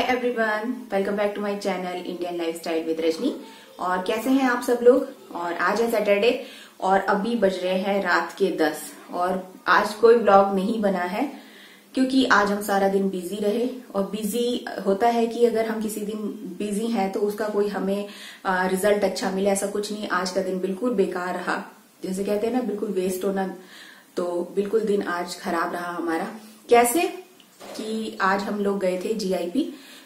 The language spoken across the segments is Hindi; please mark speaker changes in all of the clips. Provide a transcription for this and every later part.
Speaker 1: Everyone, welcome back to my channel Indian lifestyle with Rajni. और कैसे हैं आप सब लोग। और आज है सैटरडे और अभी बज रहे हैं रात के 10 और आज कोई व्लॉग नहीं बना है क्योंकि आज हम सारा दिन बिजी रहे। और बिजी होता है कि अगर हम किसी दिन बिजी हैं तो उसका कोई हमें रिजल्ट अच्छा मिले, ऐसा कुछ नहीं। आज का दिन बिल्कुल बेकार रहा, जैसे कहते हैं ना बिल्कुल वेस्ट होना, तो बिल्कुल दिन आज खराब रहा हमारा। कैसे कि आज हम लोग गए थे GIP,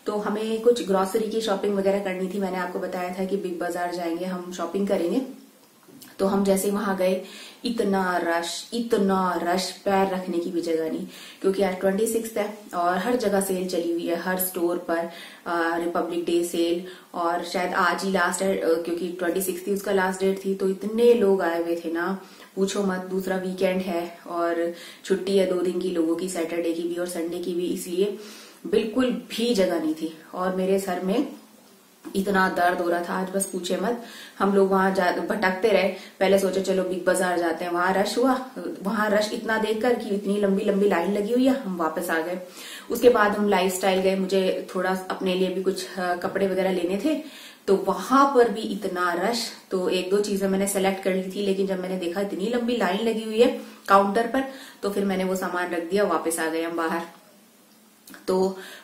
Speaker 1: तो हमें कुछ ग्रोसरी की शॉपिंग वगैरह करनी थी। मैंने आपको बताया था कि बिग बाजार जाएंगे, हम शॉपिंग करेंगे। तो हम जैसे वहां गए, इतना रश, पैर रखने की भी जगह नहीं, क्योंकि आज 26 है और हर जगह सेल चली हुई है, हर स्टोर पर रिपब्लिक डे सेल। और शायद आज ही लास्ट है, क्योंकि 26 थी उसका लास्ट डेट थी। तो इतने लोग आए हुए थे ना, पूछो मत। दूसरा वीकेंड है और छुट्टी है 2 दिन की लोगों की, सैटरडे की भी और संडे की भी, इसलिए बिल्कुल भी जगह नहीं थी। और मेरे सर में इतना दर्द हो रहा था आज, बस पूछे मत। हम लोग वहां भटकते रहे। पहले सोचे चलो बिग बाजार जाते हैं, वहां रश हुआ। वहां रश इतना देखकर कि इतनी लंबी लंबी लाइन लगी हुई है, हम वापस आ गए। उसके बाद हम लाइफस्टाइल गए, मुझे थोड़ा अपने लिए भी कुछ कपड़े वगैरह लेने थे, तो वहां पर भी इतना रश। तो 1-2 चीजें मैंने सेलेक्ट कर ली थी, लेकिन जब मैंने देखा इतनी लंबी लाइन लगी हुई है काउंटर पर, तो फिर मैंने वो सामान रख दिया, वापस आ गए हम बाहर। तो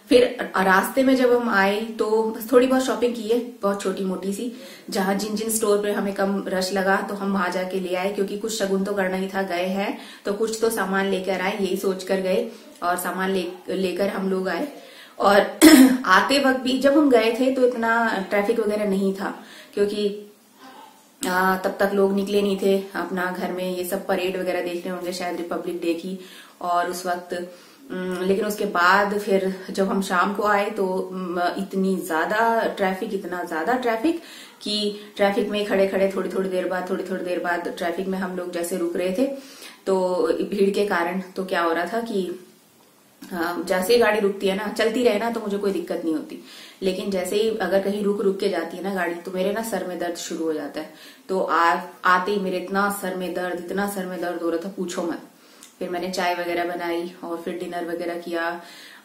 Speaker 1: फिर रास्ते में जब हम आए तो थोड़ी बहुत शॉपिंग की है, बहुत छोटी मोटी सी। जहां जिन जिन स्टोर पे हमें कम रश लगा तो हम वहां जाके ले आए, क्योंकि कुछ शगुन तो करना ही था, गए हैं तो कुछ तो सामान लेकर आए, यही सोच कर गए। और सामान लेकर हम लोग आए। और आते वक्त भी जब हम गए थे तो इतना ट्रैफिक वगैरह नहीं था, क्योंकि तब तक लोग निकले नहीं थे अपना घर में, ये सब परेड वगैरह देख रहे होंगे शायद रिपब्लिक डे की। और उस वक्त लेकिन उसके बाद फिर जब हम शाम को आए तो इतनी ज्यादा ट्रैफिक कि ट्रैफिक में खड़े खड़े थोड़ी थोड़ी देर बाद ट्रैफिक में हम लोग जैसे रुक रहे थे, तो भीड़ के कारण तो क्या हो रहा था कि जैसे ही गाड़ी रुकती है ना, चलती रहे ना, तो मुझे कोई दिक्कत नहीं होती। लेकिन जैसे ही अगर कहीं रुक के जाती है ना गाड़ी, तो मेरे ना सर में दर्द शुरू हो जाता है। तो आते ही मेरे इतना सर में दर्द हो रहा था, पूछो मत। फिर मैंने चाय वगैरह बनाई और फिर डिनर वगैरह किया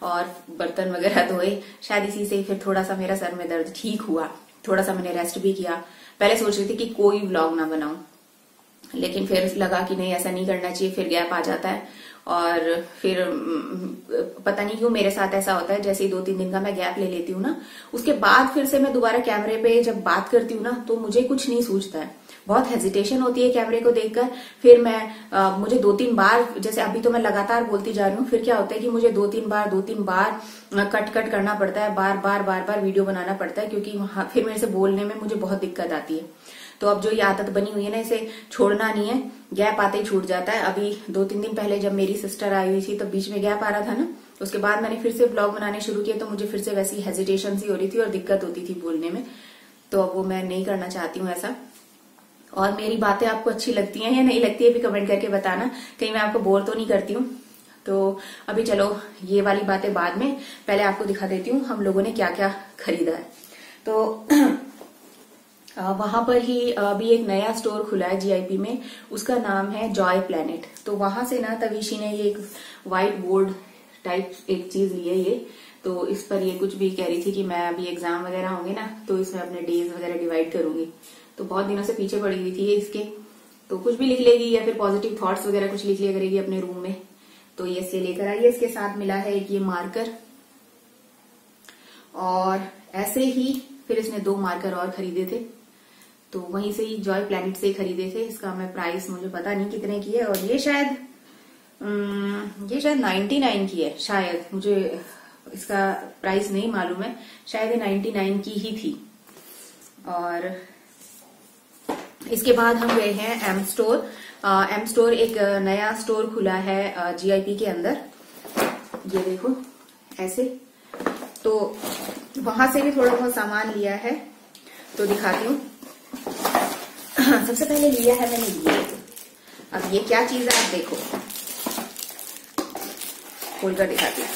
Speaker 1: और बर्तन वगैरह धोए। शायद इसी से फिर थोड़ा सा मेरा सर में दर्द ठीक हुआ। थोड़ा सा मैंने रेस्ट भी किया। पहले सोच रही थी कि कोई व्लॉग ना बनाऊं, लेकिन फिर लगा कि नहीं, ऐसा नहीं करना चाहिए, फिर गैप आ जाता है। और फिर पता नहीं क्यों मेरे साथ ऐसा होता है, जैसे ही 2-3 दिन का मैं गैप ले लेती हूँ ना, उसके बाद फिर से मैं दोबारा कैमरे पे जब बात करती हूँ ना, तो मुझे कुछ नहीं सूझता है, बहुत हेजिटेशन होती है कैमरे को देखकर। फिर मैं मुझे 2-3 बार, जैसे अभी तो मैं लगातार बोलती जा रही हूँ, फिर क्या होता है कि मुझे 2-3 बार कट करना पड़ता है, बार वीडियो बनाना पड़ता है, क्योंकि फिर मेरे से बोलने में मुझे बहुत दिक्कत आती है। तो अब जो ये आदत बनी हुई है ना, इसे छोड़ना नहीं है, गैप आते ही छूट जाता है। अभी 2-3 दिन पहले जब मेरी सिस्टर आई हुई थी, तब बीच में गैप आ रहा था ना, उसके बाद मैंने फिर से ब्लॉग बनाने शुरू किए, तो मुझे फिर से वैसी हेजिटेशन सी हो रही थी और दिक्कत होती थी बोलने में। तो अब वो मैं नहीं करना चाहती हूँ ऐसा। और मेरी बातें आपको अच्छी लगती हैं या नहीं लगती है भी कमेंट करके बताना, कहीं मैं आपको बोर तो नहीं करती हूँ। तो अभी चलो ये वाली बातें बाद में, पहले आपको दिखा देती हूँ हम लोगों ने क्या क्या खरीदा है। तो वहां पर ही अभी एक नया स्टोर खुला है GIP में, उसका नाम है जॉय प्लेनेट। तो वहां से ना तविशी ने ये एक व्हाइट बोर्ड टाइप एक चीज ली है ये। तो इस पर ये कुछ भी कह रही थी कि मैं अभी एग्जाम वगैरह होंगे ना, तो इसमें अपने डेज वगैरह डिवाइड करूंगी। तो बहुत दिनों से पीछे पड़ी हुई थी ये इसके, तो कुछ भी लिख लेगी या फिर पॉजिटिव थॉट्स वगैरह कुछ लिख लिया करेगी अपने रूम में। तो ये इसलिए लेकर आई है। इसके साथ मिला है एक ये मार्कर, और ऐसे ही फिर इसने 2 मार्कर और खरीदे थे, तो वहीं से ही जॉय प्लेनेट से ही खरीदे थे। इसका मैं प्राइस मुझे पता नहीं कितने की है, और ये शायद 99 की है शायद, मुझे इसका प्राइस नहीं मालूम है, शायद ये 99 की ही थी। और इसके बाद हम गए हैं एम स्टोर। एक नया स्टोर खुला है GIP के अंदर, ये देखो ऐसे। तो वहां से भी थोड़ा बहुत सामान लिया है, तो दिखाती हूँ। सबसे पहले लिया है मैंने ये। अब ये क्या चीज है आप देखो, खोलकर दिखाती हूँ।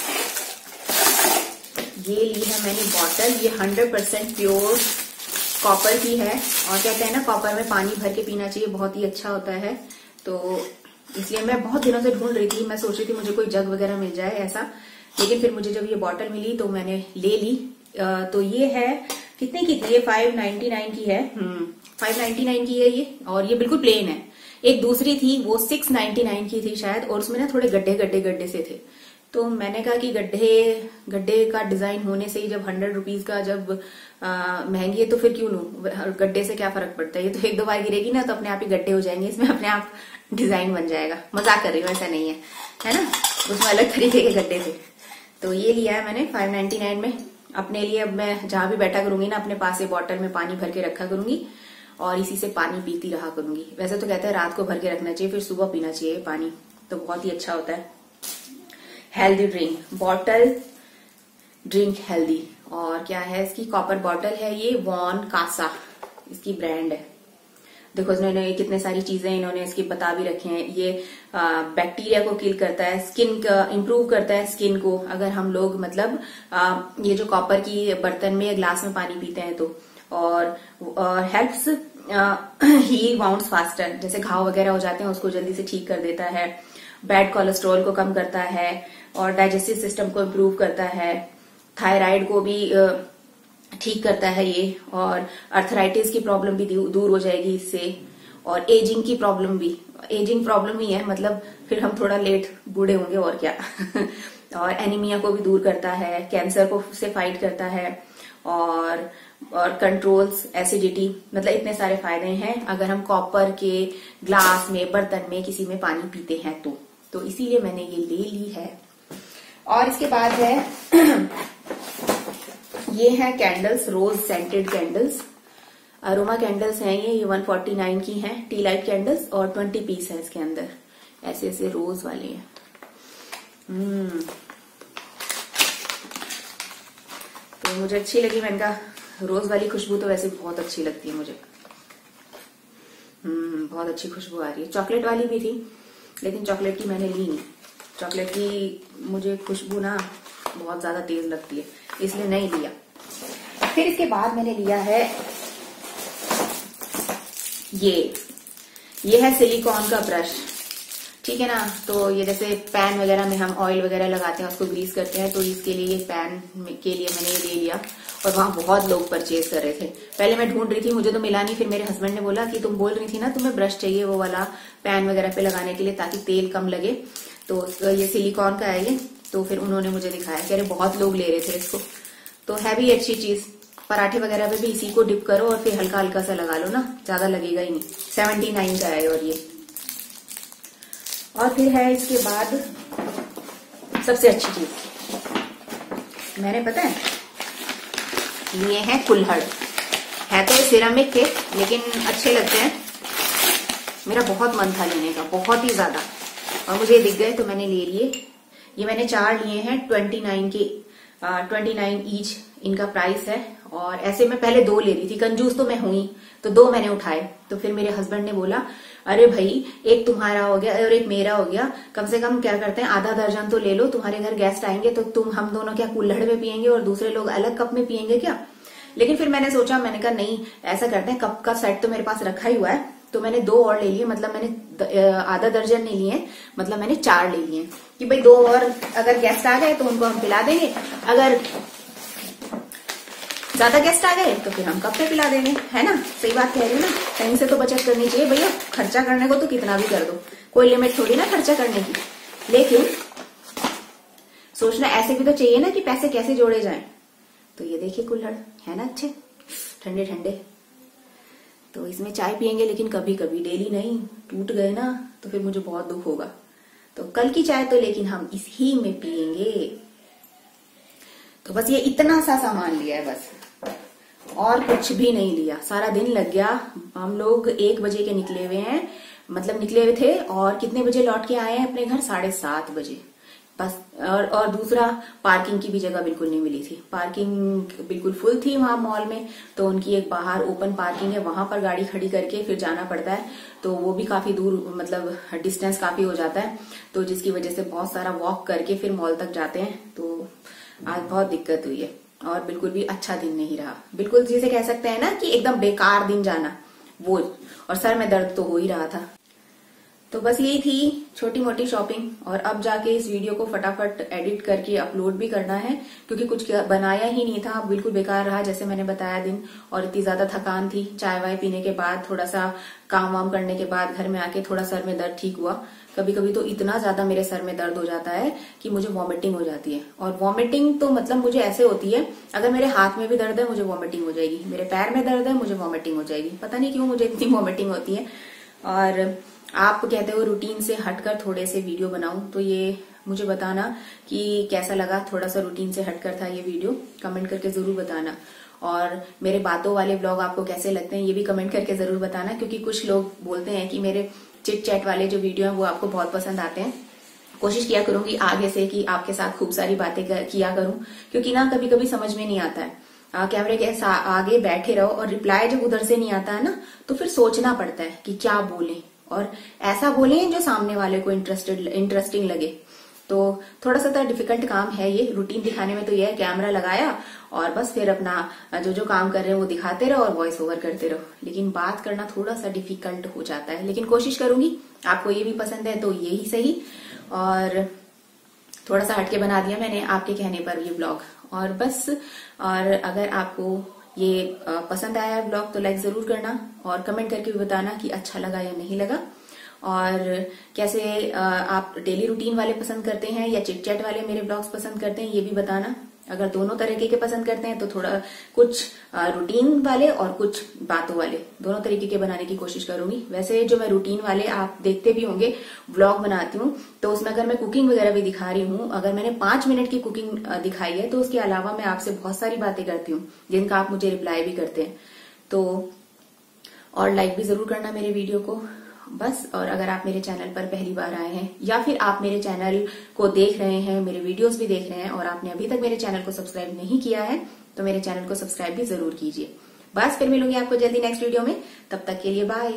Speaker 1: ये ली है मैंने बॉटल, ये 100% प्योर कॉपर की है। और कहते हैं ना कॉपर में पानी भर के पीना चाहिए, बहुत ही अच्छा होता है। तो इसलिए मैं बहुत दिनों से ढूंढ रही थी। मैं सोच रही थी मुझे कोई जग वगैरह मिल जाए ऐसा, लेकिन फिर मुझे जब ये बॉटल मिली तो मैंने ले ली। तो ये है कितने की थी ये? 599 की है। 599 की है ये, और ये बिल्कुल प्लेन है। एक दूसरी थी वो 699 की थी शायद, और उसमें ना थोड़े गड्ढे से थे। तो मैंने कहा कि गड्ढे का डिजाइन होने से ही, जब 100 रुपीज का जब महंगी है तो फिर क्यों लूं? गड्ढे से क्या फर्क पड़ता है? ये तो एक दो बार गिरेगी ना तो अपने आप ही गड्ढे हो जाएंगे, इसमें अपने आप डिजाइन बन जाएगा। मजाक कर रही हूँ, ऐसा नहीं है ना? उसमें अलग तरीके के गड्ढे थे। तो ये लिया है मैंने 599 में अपने लिए। अब मैं जहां भी बैठा करूंगी ना, अपने पास ये बॉटल में पानी भर के रखा करूंगी और इसी से पानी पीती रहा करूंगी। वैसे तो कहते हैं रात को भर के रखना चाहिए, फिर सुबह पीना चाहिए पानी, तो बहुत ही अच्छा होता है। Healthy drink, bottle drink healthy. और क्या है इसकी? कॉपर बॉटल है ये, वॉन कासा इसकी ब्रांड है। देखो इन्होंने कितने सारी चीजें इन्होंने इसकी बता भी रखे हैं। ये बैक्टीरिया को किल करता है, स्किन का इंप्रूव करता है स्किन को, अगर हम लोग मतलब ये जो कॉपर की बर्तन में या ग्लास में पानी पीते हैं तो। और हेल्प्स हील वाउंड्स फास्टर, जैसे घाव वगैरह हो जाते हैं उसको जल्दी से ठीक कर देता है। बैड कोलेस्ट्रॉल को कम करता है और डाइजेस्टिव सिस्टम को इम्प्रूव करता है। थायराइड को भी ठीक करता है ये, और अर्थराइटिस की प्रॉब्लम भी दूर हो जाएगी इससे। और एजिंग की प्रॉब्लम भी, एजिंग प्रॉब्लम ही है मतलब फिर हम थोड़ा लेट बूढ़े होंगे और क्या। और एनीमिया को भी दूर करता है, कैंसर को से फाइट करता है, और कंट्रोल्स एसिडिटी। मतलब इतने सारे फायदे हैं अगर हम कॉपर के ग्लास में, बर्तन में, किसी में पानी पीते हैं तो इसीलिए मैंने ये ले ली है। और इसके बाद है ये है कैंडल्स, रोज सेंटेड कैंडल्स, अरोमा कैंडल्स हैं ये 149 की हैं। टी लाइट कैंडल्स और 20 पीस है इसके अंदर, ऐसे ऐसे रोज वाले हैं। तो मुझे अच्छी लगी, मैंने कहा रोज वाली खुशबू तो वैसे बहुत अच्छी लगती है मुझे। बहुत अच्छी खुशबू आ रही है। चॉकलेट वाली भी थी लेकिन चॉकलेट की मैंने ली नहीं, चॉकलेट की मुझे खुशबू ना बहुत ज्यादा तेज लगती है, इसलिए नहीं लिया। फिर इसके बाद मैंने लिया है ये है सिलिकॉन का ब्रश, ठीक है ना। तो ये जैसे पैन वगैरह में हम ऑयल वगैरह लगाते हैं, उसको ग्रीस करते हैं, तो इसके लिए ये पैन के लिए मैंने ये ले लिया। और वहां बहुत लोग परचेज कर रहे थे। पहले मैं ढूंढ रही थी, मुझे तो मिला नहीं। फिर मेरे हस्बैंड ने बोला कि तुम बोल रही थी ना तुम्हें ब्रश चाहिए वो वाला पैन वगैरह पे लगाने के लिए ताकि तेल कम लगे, तो ये सिलिकॉन का है ये। तो फिर उन्होंने मुझे दिखाया कि अरे बहुत लोग ले रहे थे इसको, तो है भी अच्छी चीज। पराठे वगैरह पे भी इसी को डिप करो और फिर हल्का हल्का सा लगा लो ना, ज्यादा लगेगा ही नहीं। 79 का है और ये। और फिर है इसके बाद सबसे अच्छी चीज मैंने पता है लिए हैं कुल्हड़। है तो सिरामिक के लेकिन अच्छे लगते हैं। मेरा बहुत मन था लेने का, बहुत ही ज्यादा, और मुझे दिख गए तो मैंने ले लिए। ये मैंने 4 लिए हैं 29 के, 29 ईच इनका प्राइस है। और ऐसे मैं पहले 2 ले रही थी, कंजूस तो मैं हुई, तो 2 मैंने उठाए। तो फिर मेरे हस्बैंड ने बोला अरे भाई एक तुम्हारा हो गया और एक मेरा हो गया, कम से कम क्या करते हैं आधा दर्जन तो ले लो, तुम्हारे घर गेस्ट आएंगे तो हम दोनों क्या कुल्हड़ में पियेंगे और दूसरे लोग अलग कप में पियेंगे क्या। लेकिन फिर मैंने सोचा, मैंने कहा नहीं ऐसा करते हैं, कप का सेट तो मेरे पास रखा ही हुआ है, तो मैंने 2 और ले लिए। मतलब मैंने आधा दर्जन नहीं लिए, मतलब मैंने 4 ले लिए कि भाई 2 और अगर गेस्ट आ गए तो उनको हम पिला देंगे, अगर ज्यादा गेस्ट आ गए तो फिर हम कप पे पिला देंगे, है ना। सही बात कह रही हूँ ना, कहीं से तो बचत करनी चाहिए भैया। खर्चा करने को तो कितना भी कर दो, कोई लिमिट थोड़ी ना खर्चा करने की, लेकिन सोचना ऐसे भी तो चाहिए ना कि पैसे कैसे जोड़े जाएं। तो ये देखिए कुल्हड़ है ना, अच्छे ठंडे ठंडे। तो इसमें चाय पियेंगे, लेकिन कभी कभी, डेली नहीं। टूट गए ना तो फिर मुझे बहुत दुख होगा। तो कल की चाय तो लेकिन हम इसी में पियेंगे। तो बस ये इतना सा सामान लिया है बस, और कुछ भी नहीं लिया। सारा दिन लग गया। हम लोग 1 बजे के निकले हुए हैं, मतलब निकले हुए थे, और कितने बजे लौट के आए हैं अपने घर? 7:30 बजे बस। और दूसरा पार्किंग की भी जगह बिल्कुल नहीं मिली थी। पार्किंग बिल्कुल फुल थी वहां मॉल में, तो उनकी एक बाहर ओपन पार्किंग है, वहां पर गाड़ी खड़ी करके फिर जाना पड़ता है। तो वो भी काफी दूर, मतलब डिस्टेंस काफी हो जाता है, तो जिसकी वजह से बहुत सारा वॉक करके फिर मॉल तक जाते हैं। तो आज बहुत दिक्कत हुई है, और बिल्कुल भी अच्छा दिन नहीं रहा। बिल्कुल जिसे कह सकते हैं ना कि एकदम बेकार दिन जाना वो। और सर में दर्द तो हो ही रहा था। तो बस यही थी छोटी मोटी शॉपिंग, और अब जाके इस वीडियो को फटाफट एडिट करके अपलोड भी करना है, क्योंकि कुछ बनाया ही नहीं था, बिल्कुल बेकार रहा जैसे मैंने बताया दिन। और इतनी ज्यादा थकान थी, चाय वाय पीने के बाद, थोड़ा सा काम वाम करने के बाद घर में आके थोड़ा सर में दर्द ठीक हुआ। कभी कभी तो इतना ज्यादा मेरे सर में दर्द हो जाता है कि मुझे वॉमिटिंग हो जाती है। और वॉमिटिंग तो मतलब मुझे ऐसे होती है, अगर मेरे हाथ में भी दर्द है मुझे वॉमिटिंग हो जाएगी, मेरे पैर में दर्द है मुझे वॉमिटिंग हो जाएगी। पता नहीं क्यों मुझे इतनी वॉमिटिंग होती है। और आप कहते हो रूटीन से हटकर थोड़े से वीडियो बनाऊं, तो ये मुझे बताना कि कैसा लगा। थोड़ा सा रूटीन से हटकर था ये वीडियो, कमेंट करके जरूर बताना। और मेरे बातों वाले ब्लॉग आपको कैसे लगते हैं ये भी कमेंट करके जरूर बताना, क्योंकि कुछ लोग बोलते हैं कि मेरे चिट चैट वाले जो वीडियो हैं वो आपको बहुत पसंद आते हैं। कोशिश किया करूंगी आगे से कि आपके साथ खूब सारी बातें किया करूं, क्योंकि ना कभी कभी समझ में नहीं आता है। कैमरे के आगे बैठे रहो और रिप्लाई जब उधर से नहीं आता है ना, तो फिर सोचना पड़ता है कि क्या बोले, और ऐसा बोले जो सामने वाले को इंटरेस्टिंग लगे। तो थोड़ा सा डिफिकल्ट काम है ये। रूटीन दिखाने में तो ये है, कैमरा लगाया और बस फिर अपना जो काम कर रहे हैं वो दिखाते रहो और वॉइस ओवर करते रहो। लेकिन बात करना थोड़ा सा डिफिकल्ट हो जाता है, लेकिन कोशिश करूंगी। आपको ये भी पसंद है तो ये ही सही। और थोड़ा सा हटके बना दिया मैंने आपके कहने पर ये ब्लॉग, और बस। और अगर आपको ये पसंद आया है ब्लॉग तो लाइक जरूर करना, और कमेंट करके भी बताना कि अच्छा लगा या नहीं लगा। और कैसे आप डेली रूटीन वाले पसंद करते हैं या चिट चैट वाले मेरे ब्लॉग्स पसंद करते हैं ये भी बताना। अगर दोनों तरीके के पसंद करते हैं तो थोड़ा कुछ रूटीन वाले और कुछ बातों वाले, दोनों तरीके के बनाने की कोशिश करूंगी। वैसे जो मैं रूटीन वाले आप देखते भी होंगे ब्लॉग बनाती हूँ, तो उसमें अगर मैं कुकिंग वगैरह भी दिखा रही हूँ, अगर मैंने 5 मिनट की कुकिंग दिखाई है तो उसके अलावा मैं आपसे बहुत सारी बातें करती हूँ जिनका आप मुझे रिप्लाई भी करते हैं। तो और लाइक भी जरूर करना मेरे वीडियो को बस। और अगर आप मेरे चैनल पर पहली बार आए हैं या फिर आप मेरे चैनल को देख रहे हैं, मेरे वीडियोस भी देख रहे हैं, और आपने अभी तक मेरे चैनल को सब्सक्राइब नहीं किया है तो मेरे चैनल को सब्सक्राइब भी जरूर कीजिए। बस फिर मिलूंगी आपको जल्दी नेक्स्ट वीडियो में, तब तक के लिए बाय।